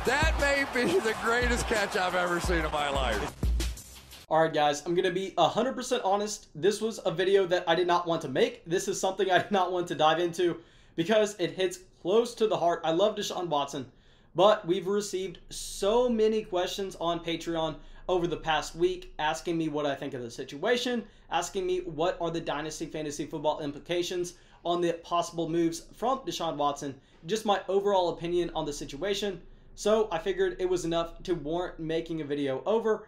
That may be the greatest catch I've ever seen in my life. Alright guys, I'm going to be 100% honest. This was a video that I did not want to make. This is something I did not want to dive into because it hits close to the heart. I love Deshaun Watson, but we've received so many questions on Patreon over the past week asking me what I think of the situation, asking me what are the Dynasty fantasy football implications on the possible moves from Deshaun Watson, just my overall opinion on the situation. So I figured it was enough to warrant making a video over.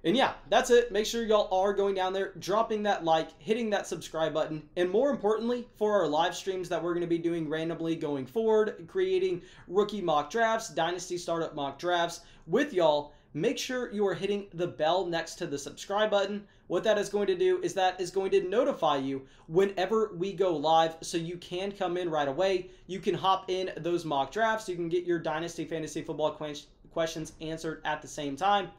And yeah, that's it. Make sure y'all are going down there, dropping that like, hitting that subscribe button, and more importantly, for our live streams that we're going to be doing randomly going forward, creating rookie mock drafts, Dynasty startup mock drafts with y'all, make sure you are hitting the bell next to the subscribe button. What that is going to do is that is going to notify you whenever we go live, so you can come in right away. You can hop in those mock drafts. You can get your Dynasty fantasy football questions answered at the same time.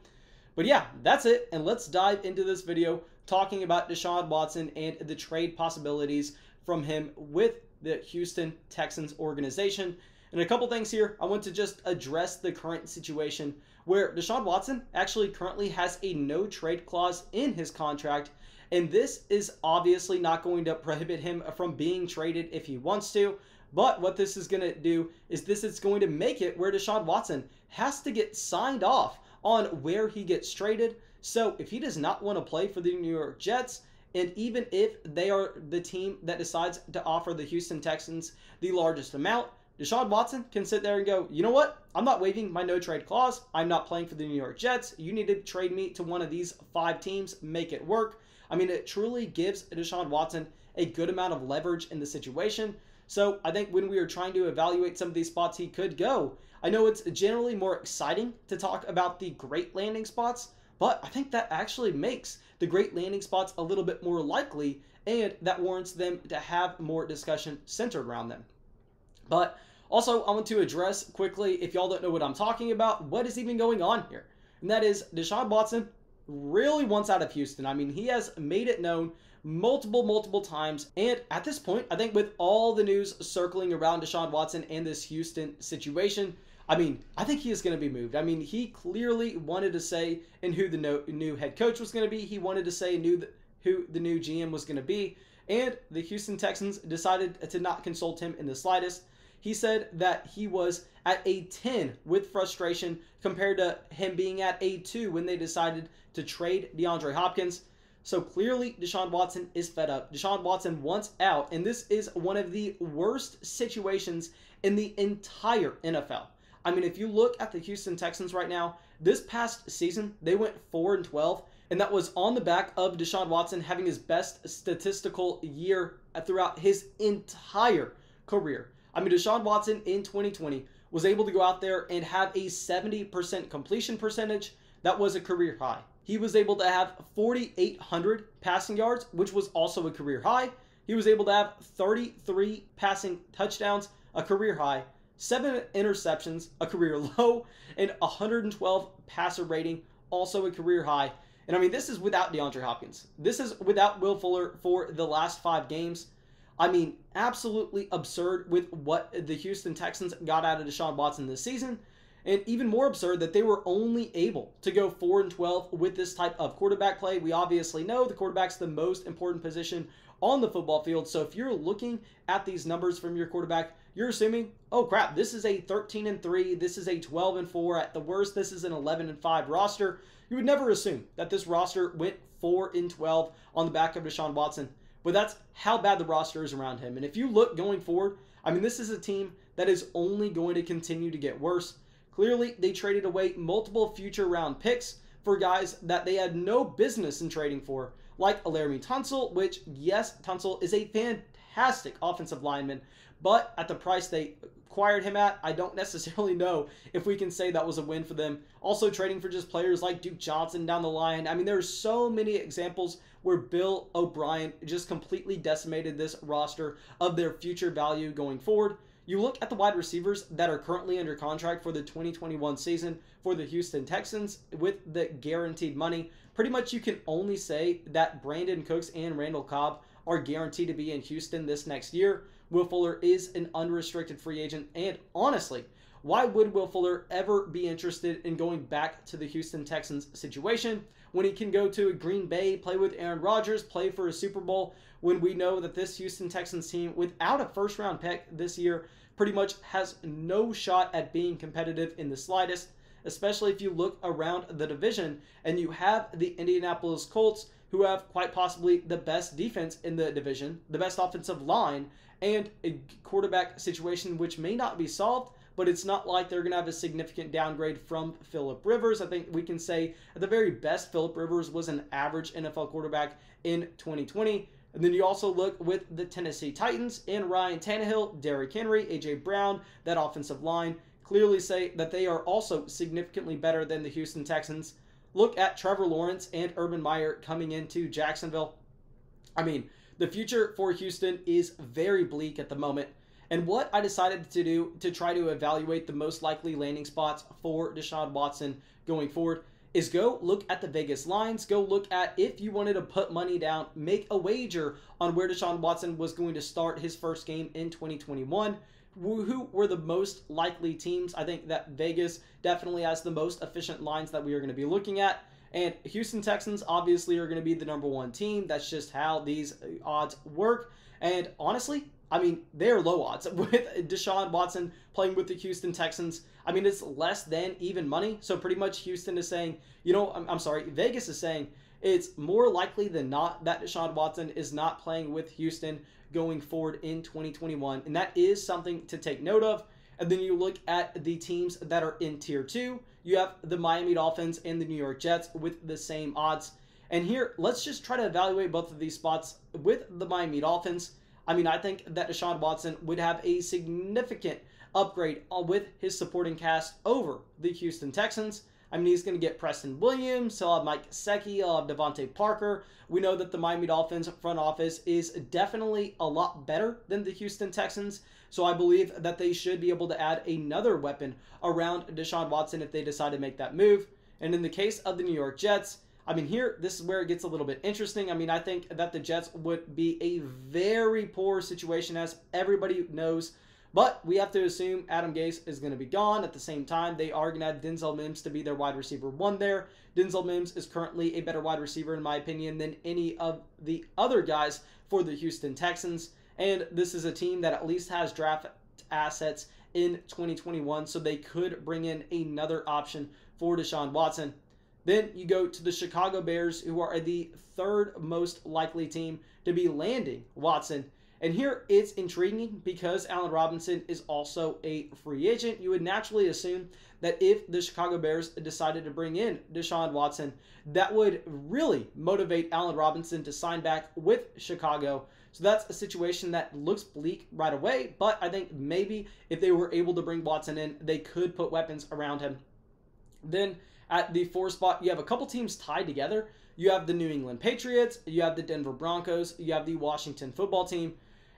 But yeah, that's it, and let's dive into this video talking about Deshaun Watson and the trade possibilities from him with the Houston Texans organization. And a couple things here, I want to just address the current situation where Deshaun Watson actually currently has a no trade clause in his contract, and this is obviously not going to prohibit him from being traded if he wants to. But what this is going to do is this is going to make it where Deshaun Watson has to get signed off on where he gets traded. So if he does not want to play for the New York Jets, and even if they are the team that decides to offer the Houston Texans the largest amount, Deshaun Watson can sit there and go, you know what? I'm not waiving my no trade clause. I'm not playing for the New York Jets. You need to trade me to one of these 5 teams, make it work. I mean, it truly gives Deshaun Watson a good amount of leverage in the situation. So I think when we are trying to evaluate some of these spots he could go, I know it's generally more exciting to talk about the great landing spots, but I think that actually makes the great landing spots a little bit more likely, and that warrants them to have more discussion centered around them. But also, I want to address quickly, if y'all don't know what I'm talking about, what is even going on here. And that is, Deshaun Watson really wants out of Houston. I mean, he has made it known multiple times. And at this point, I think with all the news circling around Deshaun Watson and this Houston situation, I mean, I think he is going to be moved. I mean, he clearly wanted to say and who the new head coach was going to be. He wanted to say who the new GM was going to be. And the Houston Texans decided to not consult him in the slightest. He said that he was at a 10 with frustration compared to him being at a 2 when they decided to trade DeAndre Hopkins. So clearly, Deshaun Watson is fed up. Deshaun Watson wants out, and this is one of the worst situations in the entire NFL. I mean, if you look at the Houston Texans right now, this past season, they went 4-12, and that was on the back of Deshaun Watson having his best statistical year throughout his entire career. I mean, Deshaun Watson in 2020 was able to go out there and have a 70% completion percentage. That was a career high. He was able to have 4,800 passing yards, which was also a career high. He was able to have 33 passing touchdowns, a career high, 7 interceptions, a career low, and 112 passer rating, also a career high. And I mean, this is without DeAndre Hopkins. This is without Will Fuller for the last 5 games. I mean, absolutely absurd with what the Houston Texans got out of Deshaun Watson this season. And even more absurd that they were only able to go 4-12 with this type of quarterback play. We obviously know the quarterback's the most important position on the football field. So if you're looking at these numbers from your quarterback, you're assuming, oh crap, this is a 13-3, this is a 12-4, at the worst, this is an 11-5 roster. You would never assume that this roster went 4-12 on the back of Deshaun Watson. But that's how bad the roster is around him. And if you look going forward, I mean, this is a team that is only going to continue to get worse. Clearly, they traded away multiple future round picks for guys that they had no business in trading for, like Laramie Tunsil, which, yes, Tunsil is a fantastic offensive lineman, but at the price they acquired him at, I don't necessarily know if we can say that was a win for them. Also trading for just players like Duke Johnson down the line. I mean, there's so many examples where Bill O'Brien just completely decimated this roster of their future value going forward. You look at the wide receivers that are currently under contract for the 2021 season for the Houston Texans with the guaranteed money. Pretty much you can only say that Brandon Cooks and Randall Cobb are guaranteed to be in Houston this next year. Will Fuller is an unrestricted free agent, and honestly, why would Will Fuller ever be interested in going back to the Houston Texans situation when he can go to Green Bay, play with Aaron Rodgers, play for a Super Bowl, when we know that this Houston Texans team, without a first-round pick this year, pretty much has no shot at being competitive in the slightest, especially if you look around the division and you have the Indianapolis Colts, who have quite possibly the best defense in the division, the best offensive line, and a quarterback situation which may not be solved, but it's not like they're going to have a significant downgrade from Phillip Rivers. I think we can say at the very best, Phillip Rivers was an average NFL quarterback in 2020. And then you also look with the Tennessee Titans and Ryan Tannehill, Derrick Henry, A.J. Brown, that offensive line clearly say that they are also significantly better than the Houston Texans. Look at Trevor Lawrence and Urban Meyer coming into Jacksonville. I mean, the future for Houston is very bleak at the moment. And what I decided to do to try to evaluate the most likely landing spots for Deshaun Watson going forward is go look at the Vegas lines, go look at, if you wanted to put money down, make a wager on where Deshaun Watson was going to start his first game in 2021. Who were the most likely teams? I think that Vegas definitely has the most efficient lines that we are going to be looking at. And Houston Texans obviously are going to be the #1 team. That's just how these odds work. And honestly, I mean, they're low odds. With Deshaun Watson playing with the Houston Texans, I mean, it's less than even money. So pretty much Houston is saying, Vegas is saying it's more likely than not that Deshaun Watson is not playing with Houston going forward in 2021. And that is something to take note of. And then you look at the teams that are in Tier 2. You have the Miami Dolphins and the New York Jets with the same odds. And here, let's just try to evaluate both of these spots with the Miami Dolphins. I mean, I think that Deshaun Watson would have a significant upgrade with his supporting cast over the Houston Texans. I mean, he's going to get Preston Williams, he'll have Mike Gesicki, he'll have Devontae Parker. We know that the Miami Dolphins front office is definitely a lot better than the Houston Texans, so I believe that they should be able to add another weapon around Deshaun Watson if they decide to make that move. And in the case of the New York Jets, I mean, here, this is where it gets a little bit interesting. I mean, I think that the Jets would be a very poor situation, as everybody knows. But we have to assume Adam Gase is going to be gone. At the same time, they are going to have Denzel Mims to be their wide receiver 1 there. Denzel Mims is currently a better wide receiver, in my opinion, than any of the other guys for the Houston Texans. And this is a team that at least has draft assets in 2021, so they could bring in another option for Deshaun Watson. Then you go to the Chicago Bears, who are the 3rd most likely team to be landing Watson. And here it's intriguing because Allen Robinson is also a free agent. You would naturally assume that if the Chicago Bears decided to bring in Deshaun Watson, that would really motivate Allen Robinson to sign back with Chicago. So that's a situation that looks bleak right away, but I think maybe if they were able to bring Watson in, they could put weapons around him. Then at the 4th spot, you have a couple teams tied together. You have the New England Patriots, you have the Denver Broncos, you have the Washington Football Team.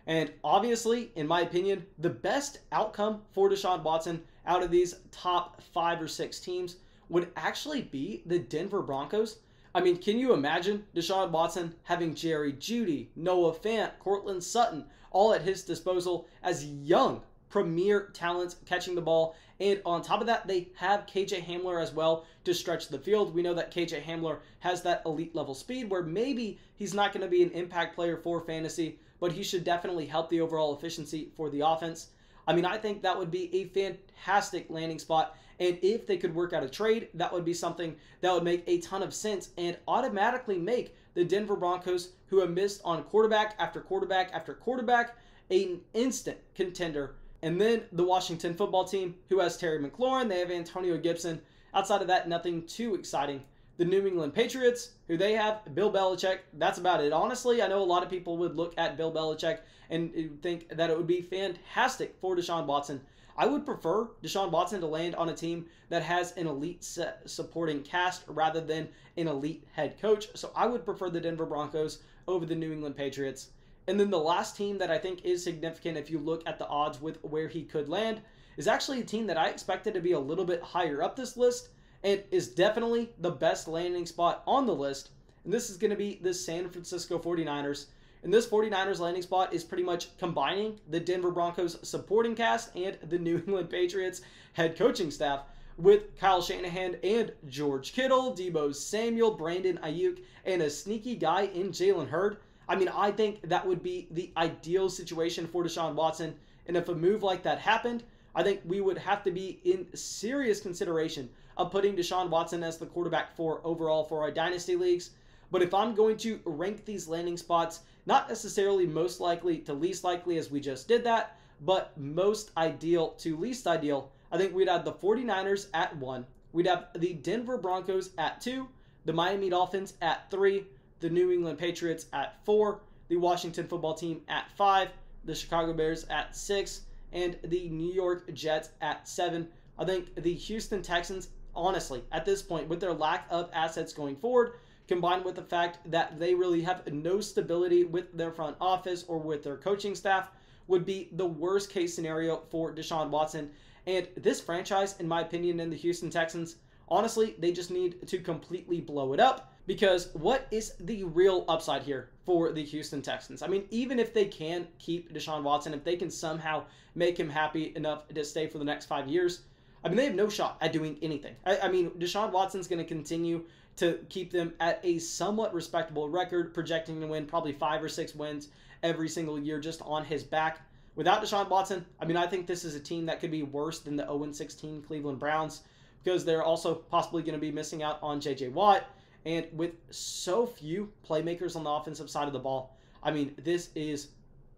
And obviously, in my opinion, the best outcome for Deshaun Watson out of these top 5 or 6 teams would actually be the Denver Broncos. I mean, can you imagine Deshaun Watson having Jerry Jeudy, Noah Fant, Courtland Sutton all at his disposal as young premier talents catching the ball? And on top of that, they have KJ Hamler as well to stretch the field. We know that KJ Hamler has that elite level speed where maybe he's not going to be an impact player for fantasy, but he should definitely help the overall efficiency for the offense. I mean, I think that would be a fantastic landing spot. And if they could work out a trade, that would be something that would make a ton of sense and automatically make the Denver Broncos, who have missed on quarterback after quarterback after quarterback, an instant contender. And then the Washington Football Team, who has Terry McLaurin, they have Antonio Gibson. Outside of that, nothing too exciting. The New England Patriots, who they have Bill Belichick, that's about it. Honestly, I know a lot of people would look at Bill Belichick and think that it would be fantastic for Deshaun Watson. I would prefer Deshaun Watson to land on a team that has an elite supporting cast rather than an elite head coach. So I would prefer the Denver Broncos over the New England Patriots. And then the last team that I think is significant if you look at the odds with where he could land is actually a team that I expected to be a little bit higher up this list and is definitely the best landing spot on the list. And this is going to be the San Francisco 49ers, And this 49ers landing spot is pretty much combining the Denver Broncos supporting cast and the New England Patriots head coaching staff with Kyle Shanahan and George Kittle, Deebo Samuel, Brandon Ayuk, and a sneaky guy in Jalen Hurd. I mean, I think that would be the ideal situation for Deshaun Watson. And if a move like that happened, I think we would have to be in serious consideration of putting Deshaun Watson as the quarterback for overall for our dynasty leagues. But if I'm going to rank these landing spots, not necessarily most likely to least likely as we just did that, but most ideal to least ideal, I think we'd have the 49ers at 1. We'd have the Denver Broncos at 2, the Miami Dolphins at 3, the New England Patriots at 4, the Washington football team at 5, the Chicago Bears at 6, and the New York Jets at 7. I think the Houston Texans, honestly, at this point, with their lack of assets going forward, combined with the fact that they really have no stability with their front office or with their coaching staff, would be the worst case scenario for Deshaun Watson. And this franchise, in my opinion, in the Houston Texans, honestly, they just need to completely blow it up. Because what is the real upside here for the Houston Texans? I mean, even if they can keep Deshaun Watson, if they can somehow make him happy enough to stay for the next 5 years, I mean, they have no shot at doing anything. I mean, Deshaun Watson's going to continue to keep them at a somewhat respectable record, projecting to win probably 5 or 6 wins every single year just on his back. Without Deshaun Watson, I mean, I think this is a team that could be worse than the 0-16 Cleveland Browns, because they're also possibly going to be missing out on J.J. Watt. And with so few playmakers on the offensive side of the ball, I mean, this is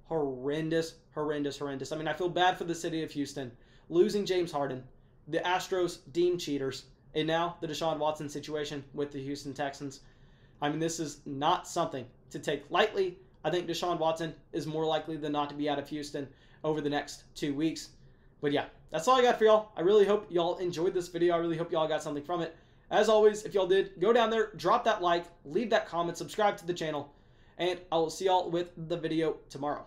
horrendous. I mean, I feel bad for the city of Houston, losing James Harden, the Astros deemed cheaters, and now the Deshaun Watson situation with the Houston Texans. I mean, this is not something to take lightly. I think Deshaun Watson is more likely than not to be out of Houston over the next 2 weeks. But yeah, that's all I got for y'all. I really hope y'all enjoyed this video. I really hope y'all got something from it. As always, if y'all did, go down there, drop that like, leave that comment, subscribe to the channel, and I will see y'all with the video tomorrow.